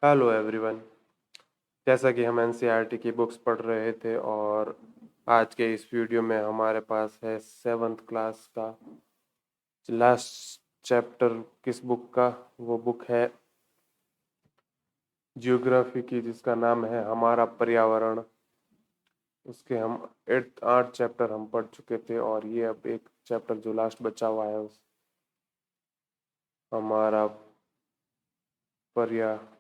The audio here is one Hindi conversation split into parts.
Hello everyone. जैसा कि हम एनसीईआरटी की बुक्स पढ़ रहे थे और आज के इस वीडियो में हमारे पास है सेवन्थ क्लास का लास्ट चैप्टर। किस बुक का? वो बुक है जियोग्राफी की, जिसका नाम है हमारा पर्यावरण। उसके हम 8 चैप्टर हम पढ़ चुके थे और ये अब एक चैप्टर जो लास्ट बचा हुआ है उस हमारा पर्यावरण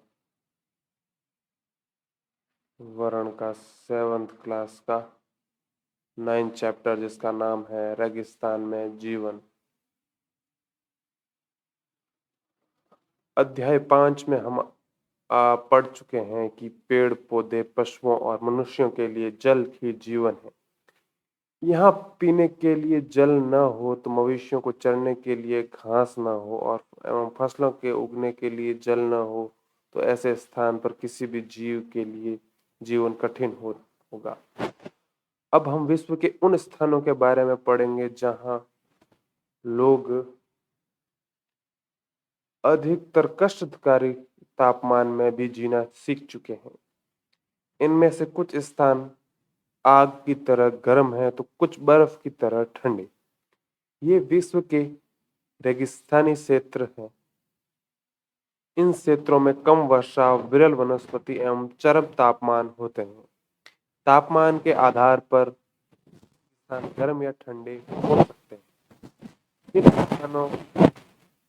का सेवन्थ क्लास का 9 चैप्टर, जिसका नाम है रेगिस्तान में जीवन। अध्याय 5 में हम पढ़ चुके हैं कि पेड़ पौधे, पशुओं और मनुष्यों के लिए जल ही जीवन है। यहाँ पीने के लिए जल न हो तो मवेशियों को चरने के लिए घास न हो और एवं फसलों के उगने के लिए जल न हो तो ऐसे स्थान पर किसी भी जीव के लिए जीवन कठिन होगा। अब हम विश्व के उन स्थानों के बारे में पढ़ेंगे जहाँ लोग अधिकतर कष्टकारी तापमान में भी जीना सीख चुके हैं। इनमें से कुछ स्थान आग की तरह गर्म है तो कुछ बर्फ की तरह ठंडे। ये विश्व के रेगिस्तानी क्षेत्र हैं। इन क्षेत्रों में कम वर्षा, विरल वनस्पति एवं चरम तापमान होते हैं। तापमान के आधार पर स्थान गर्म या ठंडे हो सकते हैं। इन स्थानों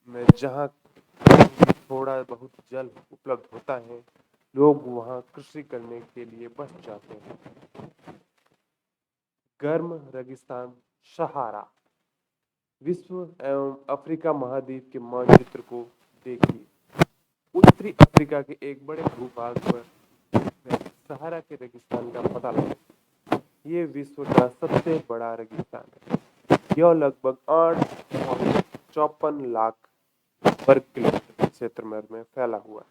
में जहाँ थोड़ा बहुत जल उपलब्ध होता है, लोग वहाँ कृषि करने के लिए बस जाते हैं। गर्म रेगिस्तान सहारा। विश्व एवं अफ्रीका महाद्वीप के मानचित्र को देखिए। उत्तरी अफ्रीका के एक बड़े भूभाग पर सहारा के रेगिस्तान का पता लगा। ये विश्व का सबसे बड़ा रेगिस्तान है। यह लगभग 8.54 लाख वर्ग किलोमीटर क्षेत्र में फैला हुआ है।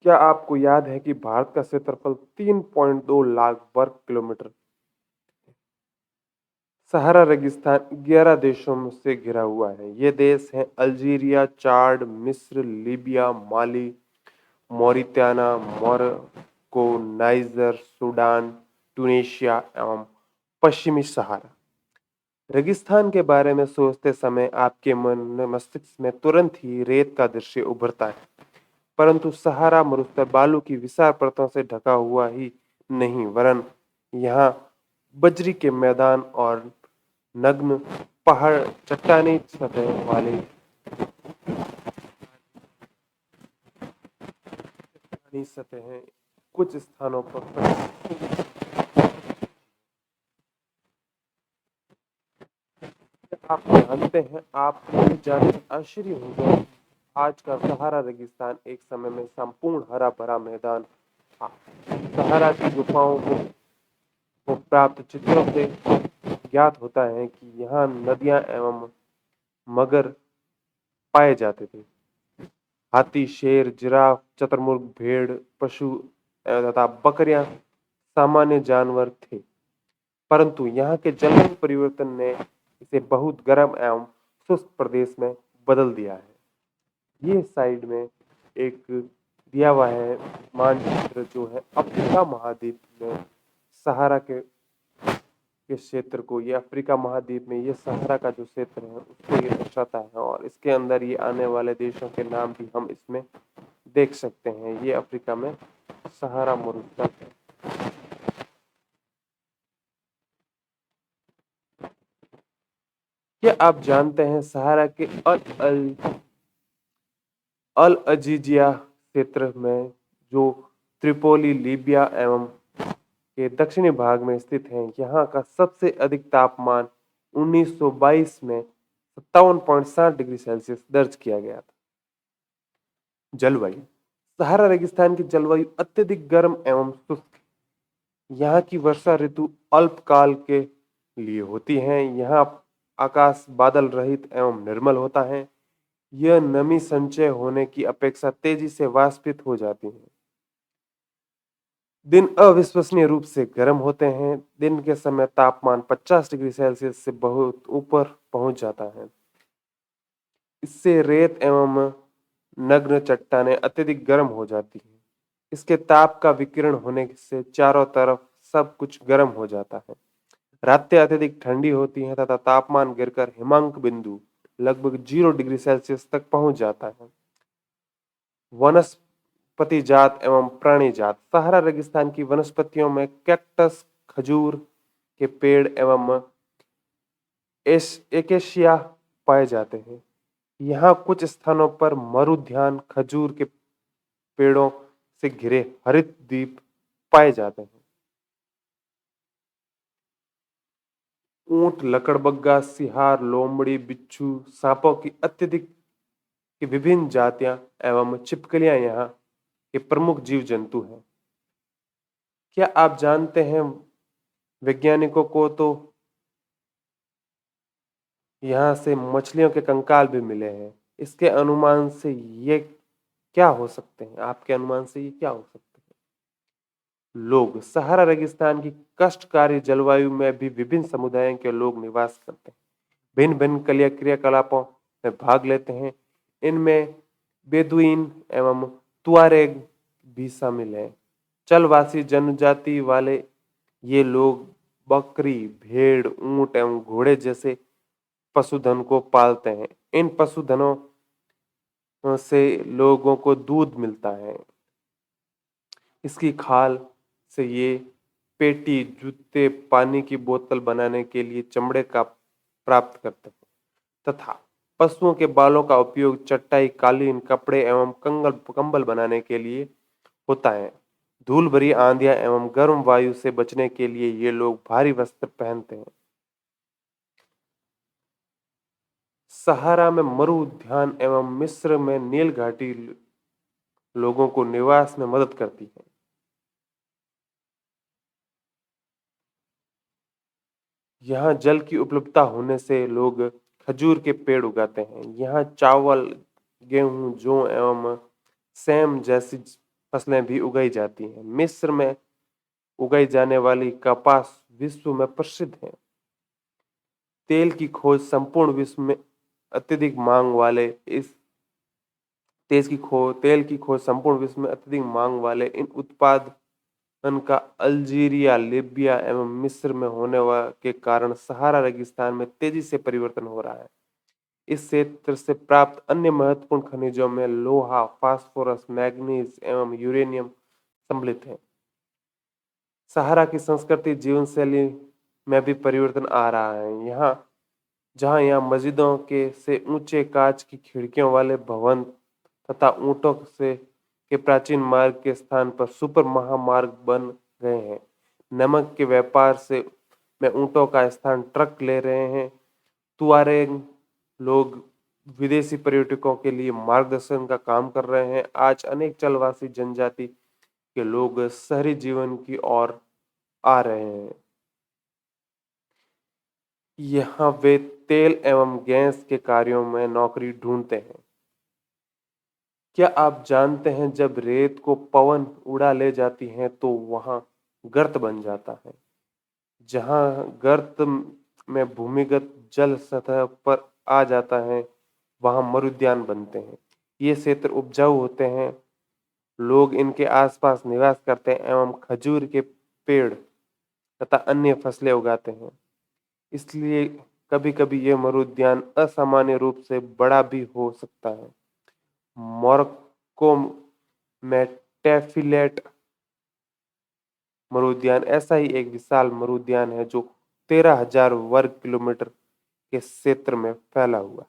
क्या आपको याद है कि भारत का क्षेत्रफल 3.2 लाख वर्ग किलोमीटर? सहारा रेगिस्तान 11 देशों से घिरा हुआ है। ये देश हैं अल्जीरिया, चाड, मिस्र, लीबिया, माली, मॉरिताना, मोरक्को, नाइजर, सूडान, ट्यूनीशिया एवं पश्चिमी सहारा। रेगिस्तान के बारे में सोचते समय आपके मस्तिष्क में तुरंत ही रेत का दृश्य उभरता है, परंतु सहारा मरुस्थल बालू की विशाल परतों से ढका हुआ ही नहीं, वरन यहाँ बजरी के मैदान और नग्न पहाड़, चट्टानी सतह वाले सतहें कुछ स्थानों पर। आप जानते हैं, आप ये जानकर आश्चर्य होगा, आज का सहारा रेगिस्तान एक समय में संपूर्ण हरा भरा मैदान था। सहारा की गुफाओं को प्राप्त चित्रों से ज्ञात होता है कि यहाँ नदियां एवं मगर पाए जाते थे। हाथी, शेर, जिराफ, चतुर्मुर्ग, भेड़, पशु तथा बकरियां सामान्य जानवर थे, परंतु यहाँ के जलवायु परिवर्तन ने इसे बहुत गर्म एवं शुष्क प्रदेश में बदल दिया है। ये साइड में एक दिया हुआ है मानचित्र, जो है अफ्रीका महाद्वीप में सहारा के क्षेत्र को, ये अफ्रीका महाद्वीप में ये सहारा का जो क्षेत्र है उसको ये दर्शाता है और इसके अंदर ये आने वाले देशों के नाम भी हम इसमें देख सकते हैं। ये अफ्रीका में सहारा मरुस्थल है। क्या आप जानते हैं सहारा के अल अजीजिया क्षेत्र में, जो त्रिपोली, लीबिया एवं के दक्षिणी भाग में स्थित है, यहाँ का सबसे अधिक तापमान 1922 में 57.7 डिग्री सेल्सियस दर्ज किया गया था। जलवायु। सहारा रेगिस्तान की जलवायु अत्यधिक गर्म एवं शुष्क है। यहाँ की वर्षा ऋतु अल्पकाल के लिए होती है। यहाँ आकाश बादल रहित एवं निर्मल होता है। यह नमी संचय होने की अपेक्षा तेजी से वाष्पित हो जाती है। दिन अविश्वसनीय रूप से गर्म होते हैं। दिन के समय तापमान 50 डिग्री सेल्सियस से बहुत ऊपर पहुंच जाता है। इससे रेत एवं नग्न चट्टानें अत्यधिक गर्म हो जाती हैं। इसके ताप का विकिरण होने से चारों तरफ सब कुछ गर्म हो जाता है। रातें अत्यधिक ठंडी होती हैं तथा तापमान गिरकर हिमांक बिंदु लगभग 0 डिग्री सेल्सियस तक पहुंच जाता है। वनस्पति जात एवं प्राणी जात। सहारा रेगिस्तान की वनस्पतियों में कैक्टस, खजूर के पेड़ एवं एकेशिया पाए जाते हैं। यहाँ कुछ स्थानों पर मरुद्यान, खजूर के पेड़ों से घिरे हरित द्वीप पाए जाते हैं। ऊंट, लकड़बग्गा, सिहार, लोमड़ी, बिच्छू, सांपों की अत्यधिक की विभिन्न जातियां एवं छिपकलियां यहाँ के प्रमुख जीव जंतु हैं। क्या आप जानते हैं वैज्ञानिकों को तो यहाँ से मछलियों के कंकाल भी मिले हैं। इसके अनुमान से ये क्या हो सकते हैं? आपके अनुमान से ये क्या हो सकते हैं? लोग। सहारा रेगिस्तान की कष्टकारी जलवायु में भी विभिन्न समुदायों के लोग निवास करते हैं। भिन्न भिन्न क्रियाकलापों में भाग लेते हैं। इनमें बेदुइन एवं तुआरेग भी शामिल हैं। चलवासी जनजाति वाले ये लोग बकरी, भेड़, ऊंट एवं घोड़े जैसे पशुधन को पालते हैं। इन पशुधनों से लोगों को दूध मिलता है। इसकी खाल से ये पेटी, जूते, पानी की बोतल बनाने के लिए चमड़े का प्राप्त करते हैं तथा पशुओं के बालों का उपयोग चटाई, कालीन, कपड़े एवं कंबल बनाने के लिए होता है। धूल भरी आंधियां एवं गर्म वायु से बचने के लिए ये लोग भारी वस्त्र पहनते हैं। सहारा में मरु उद्यान एवं मिस्र में नील घाटी लोगों को निवास में मदद करती है। यहाँ जल की उपलब्धता होने से लोग खजूर के पेड़ उगाते हैं। यहाँ चावल, गेहूं, जौ एवं सेम जैसी फसलें भी उगाई जाती हैं। मिस्र में उगाई जाने वाली कपास विश्व में प्रसिद्ध है। तेल की खोज संपूर्ण विश्व में अत्यधिक मांग वाले इस तेल की खोज संपूर्ण विश्व में अत्यधिक मांग वाले इन उत्पादन का अल्जीरिया, लीबिया एवं मिस्र में होने के कारण सहारा रेगिस्तान में तेजी से परिवर्तन हो रहा है। इस क्षेत्र से प्राप्त अन्य महत्वपूर्ण खनिजों में लोहा, फास्फोरस, मैग्नीज एवं यूरेनियम सम्मिलित है। सहारा की संस्कृति, जीवन शैली में भी परिवर्तन आ रहा है। यहाँ मस्जिदों से ऊंचे कांच की खिड़कियों वाले भवन तथा ऊंटों से के प्राचीन मार्ग के स्थान पर सुपर महामार्ग बन गए हैं। नमक के व्यापार से में ऊंटों का स्थान ट्रक ले रहे हैं। तुआरेग लोग विदेशी पर्यटकों के लिए मार्गदर्शन का काम कर रहे हैं। आज अनेक चलवासी जनजाति के लोग शहरी जीवन की ओर आ रहे हैं। यहाँ वे तेल एवं गैस के कार्यों में नौकरी ढूंढते हैं। क्या आप जानते हैं जब रेत को पवन उड़ा ले जाती है तो वहां गर्त बन जाता है। जहां गर्त में भूमिगत जल सतह पर आ जाता है वहां मरुद्यान बनते हैं। ये क्षेत्र उपजाऊ होते हैं। लोग इनके आसपास निवास करते हैं एवं खजूर के पेड़ तथा अन्य फसलें उगाते हैं। इसलिए कभी कभी ये मरुद्यान असामान्य रूप से बड़ा भी हो सकता है। मोरक्को में टैफिलेट मरुद्यान ऐसा ही एक विशाल मरुद्यान है जो 13,000 वर्ग किलोमीटर के क्षेत्र में फैला हुआ है।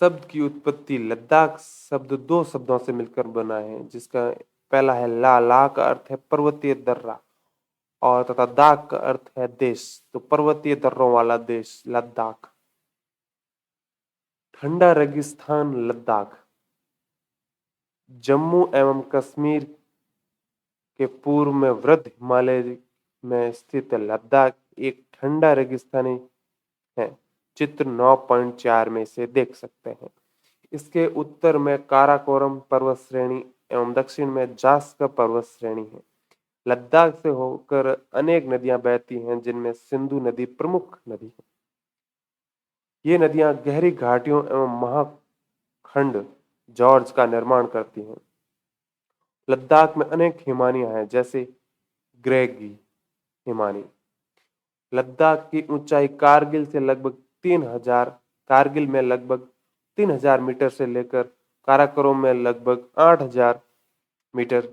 शब्द की उत्पत्ति। लद्दाख शब्द दो शब्दों से मिलकर बना है, जिसका पहला है ला का अर्थ है पर्वतीय दर्रा और तथा दाग का अर्थ है देश। तो पर्वतीय दर्रों वाला देश लद्दाख। ठंडा रेगिस्तान लद्दाख। जम्मू एवं कश्मीर के पूर्व में वृद्ध हिमालय में स्थित लद्दाख एक ठंडा रेगिस्तानी है। चित्र 9.4 में से देख सकते हैं। इसके उत्तर में काराकोरम पर्वत श्रेणी एवं दक्षिण में जास्कर पर्वत श्रेणी है। लद्दाख से होकर अनेक नदियां बहती हैं, जिनमें सिंधु नदी प्रमुख नदी है। ये नदियां गहरी घाटियों एवं महाखंड जॉर्ज का निर्माण करती हैं। लद्दाख में अनेक हिमानियां हैं, जैसे ग्रेगी हिमानी। लद्दाख की ऊंचाई कारगिल में लगभग 3,000 मीटर से लेकर काराकोरम में लगभग 8,000 मीटर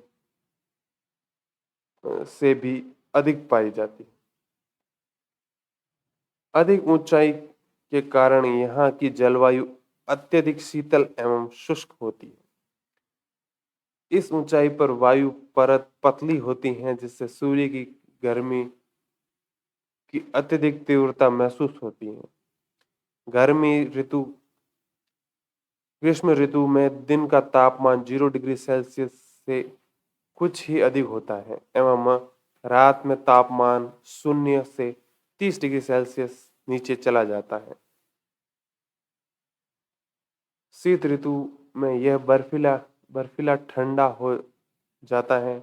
से भी अधिक पाई जाती है। अधिक ऊंचाई के कारण यहाँ की जलवायु अत्यधिक शीतल एवं शुष्क होती है। इस ऊंचाई पर वायु परत पतली होती है, जिससे सूर्य की गर्मी की अत्यधिक तीव्रता महसूस होती है। गर्मी ऋतु ग्रीष्म ऋतु में दिन का तापमान 0 डिग्री सेल्सियस से कुछ ही अधिक होता है एवं रात में तापमान 0 से 30 डिग्री सेल्सियस नीचे चला जाता है। शीत ऋतु में यह बर्फीला बर्फीला ठंडा हो जाता है।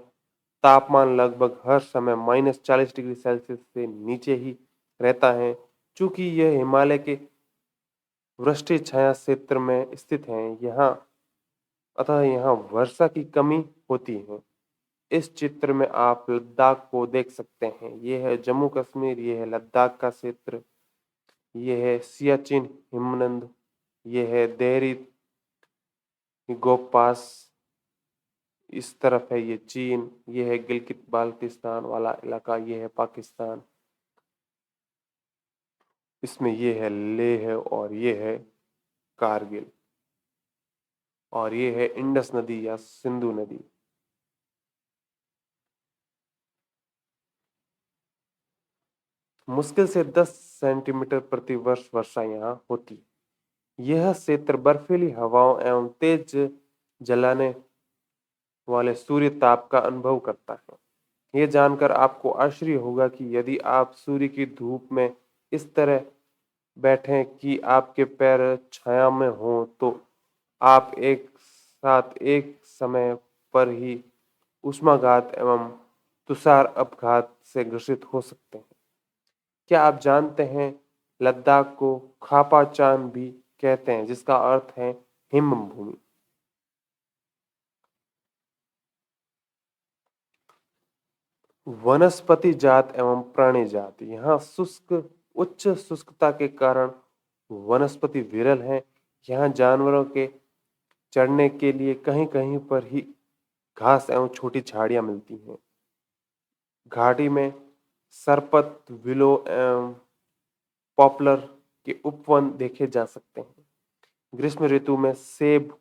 तापमान लगभग हर समय -40 डिग्री सेल्सियस से नीचे ही रहता है। चूंकि यह हिमालय के वृष्टि छाया क्षेत्र में स्थित है, अतः यहाँ वर्षा की कमी होती है। इस चित्र में आप लद्दाख को देख सकते हैं। ये है जम्मू कश्मीर, ये है लद्दाख का क्षेत्र, ये है सियाचिन हिमनद, ये है देहरी गोप पास, इस तरफ है ये चीन, ये है गिलगित बाल्टिस्तान वाला इलाका, ये है पाकिस्तान, इसमें ये है लेह और ये है कारगिल, और ये है इंडस नदी या सिंधु नदी। मुश्किल से 10 सेंटीमीटर प्रति वर्ष वर्षा यहाँ होती। यह क्षेत्र बर्फीली हवाओं एवं तेज जलाने वाले सूर्य ताप का अनुभव करता है। यह जानकर आपको आश्चर्य होगा कि यदि आप सूर्य की धूप में इस तरह बैठें कि आपके पैर छाया में हों, तो आप एक साथ एक समय पर ही उष्माघात एवं तुषार अपघात से ग्रसित हो सकते हैं। क्या आप जानते हैं लद्दाख को खापा चांद भी कहते हैं, जिसका अर्थ है हिम भूमि। वनस्पति जात एवं प्राणी जात, यहाँ उच्च शुष्कता के कारण वनस्पति विरल है। यहाँ जानवरों के चढ़ने के लिए कहीं कहीं पर ही घास एवं छोटी झाड़ियां मिलती हैं। घाटी में सरपत, विलो एवं पॉपुलर के उपवन देखे जा सकते हैं। ग्रीष्म ऋतु में सेब,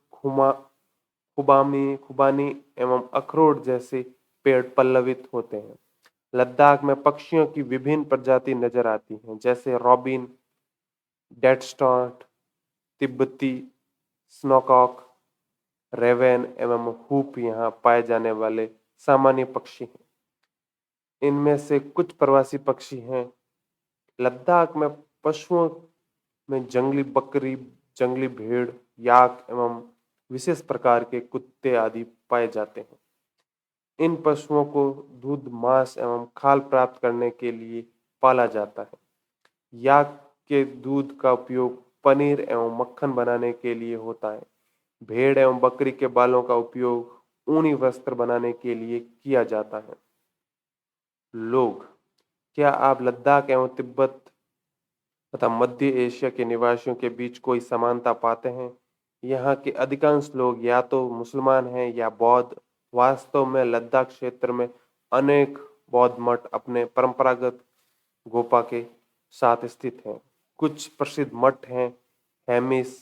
खुबानी एवं अखरोट जैसे पेड़ पल्लवित होते हैं। लद्दाख में पक्षियों की विभिन्न प्रजाति नजर आती हैं, जैसे रॉबिन, डेड स्टॉट, तिब्बती स्नोकॉक, रेवेन एवं हुप यहाँ पाए जाने वाले सामान्य पक्षी हैं। इनमें से कुछ प्रवासी पक्षी हैं। लद्दाख में पशुओं में जंगली बकरी, जंगली भेड़, याक एवं विशेष प्रकार के कुत्ते आदि पाए जाते हैं। इन पशुओं को दूध, मांस एवं खाल प्राप्त करने के लिए पाला जाता है। याक के दूध का उपयोग पनीर एवं मक्खन बनाने के लिए होता है। भेड़ एवं बकरी के बालों का उपयोग ऊनी वस्त्र बनाने के लिए किया जाता है। लोग, क्या आप लद्दाख एवं तिब्बत तथा मध्य एशिया के निवासियों के बीच कोई समानता पाते हैं? यहाँ के अधिकांश लोग या तो मुसलमान हैं या बौद्ध। वास्तव में लद्दाख क्षेत्र में अनेक बौद्ध मठ अपने परंपरागत गोपा के साथ स्थित हैं। कुछ प्रसिद्ध मठ हैं हेमिस,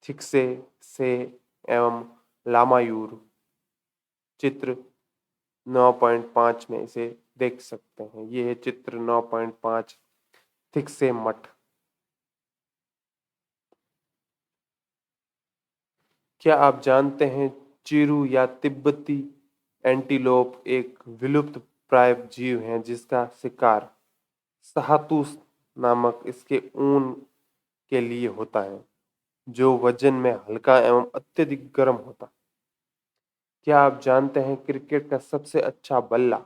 थिक्से से एवं लामायूर। चित्र 9.5 में इसे देख सकते हैं। ये है चित्र 9.5, थिक्से मठ। क्या आप जानते हैं चिरू या तिब्बती एंटीलोप एक विलुप्त प्राय जीव है, जिसका शिकार शाहतूश नामक इसके ऊन के लिए होता है, जो वजन में हल्का एवं अत्यधिक गर्म होता है। क्या आप जानते हैं क्रिकेट का सबसे अच्छा बल्ला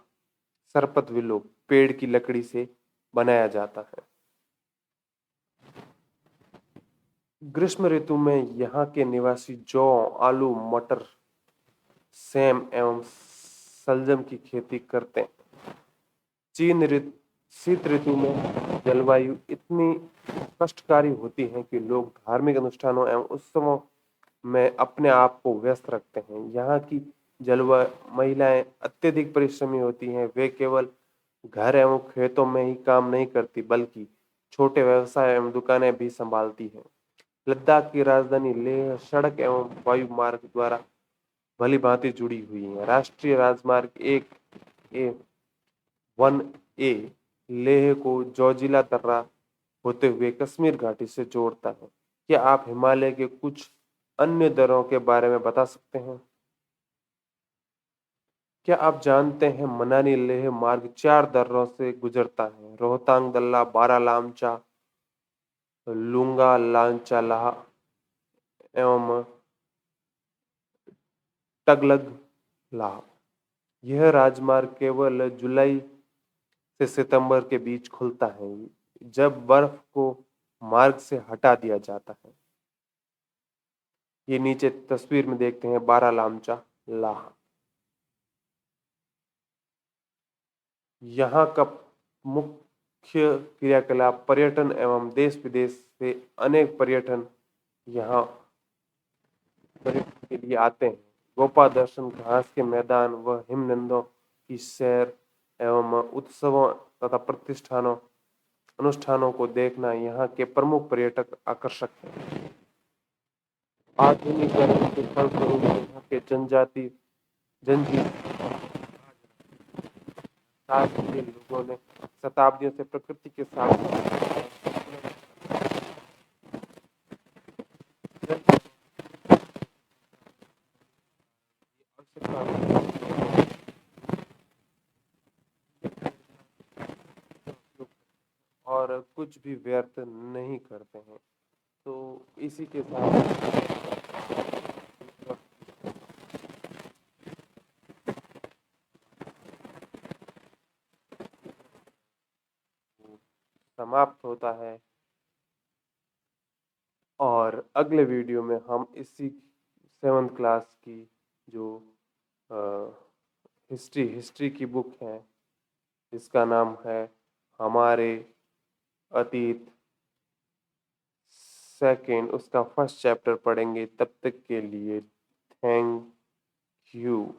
सरपत विलो पेड़ की लकड़ी से बनाया जाता है। ग्रीष्म ऋतु में यहाँ के निवासी जौ, आलू, मटर, सेम एवं शलजम की खेती करते हैं। चीन ऋतु शीत ऋतु में जलवायु इतनी कष्टकारी होती है कि लोग धार्मिक अनुष्ठानों एवं उत्सवों में अपने आप को व्यस्त रखते हैं। यहाँ की जलवायु महिलाएं अत्यधिक परिश्रमी होती हैं। वे केवल घर एवं खेतों में ही काम नहीं करती बल्कि छोटे व्यवसाय एवं दुकानें भी संभालती हैं। लद्दाख की राजधानी लेह सड़क एवं वायु मार्ग द्वारा भली भांति जुड़ी हुई है। राष्ट्रीय राजमार्ग 1A लेह को जोजिला दर्रा होते हुए कश्मीर घाटी से जोड़ता है। क्या आप हिमालय के कुछ अन्य दर्रों के बारे में बता सकते हैं? क्या आप जानते हैं मनाली लेह मार्ग 4 दर्रों से गुजरता है? रोहतांग दल्ला, बारा लामचा, लुंगा लांचा लाह एवं टगलग लाह। यह राजमार्ग केवल जुलाई से सितंबर के बीच खुलता है, जब बर्फ को मार्ग से हटा दिया जाता है। ये नीचे तस्वीर में देखते हैं बारा लामचा लाह। यहाँ का मुख्य क्रियाकलाप पर्यटन एवं देश विदेश से अनेक पर्यटन यहाँ पर्यटन के लिए आते हैं। गोपा दर्शन, घास के मैदान व हिमनदों की सैर एवं उत्सवों तथा प्रतिष्ठानों अनुष्ठानों को देखना यहाँ के प्रमुख पर्यटक आकर्षक है। आधुनिकीकरण के फलस्वरूप यहाँ के जनजीवन साथ के लोगों ने शताब्दियों से प्रकृति के साथ और कुछ भी व्यर्थ नहीं करते हैं। तो इसी के साथ समाप्त होता है और अगले वीडियो में हम इसी 7th क्लास की जो हिस्ट्री की बुक है, इसका नाम है हमारे अतीत सेकेंड, उसका फर्स्ट चैप्टर पढ़ेंगे। तब तक के लिए थैंक यू।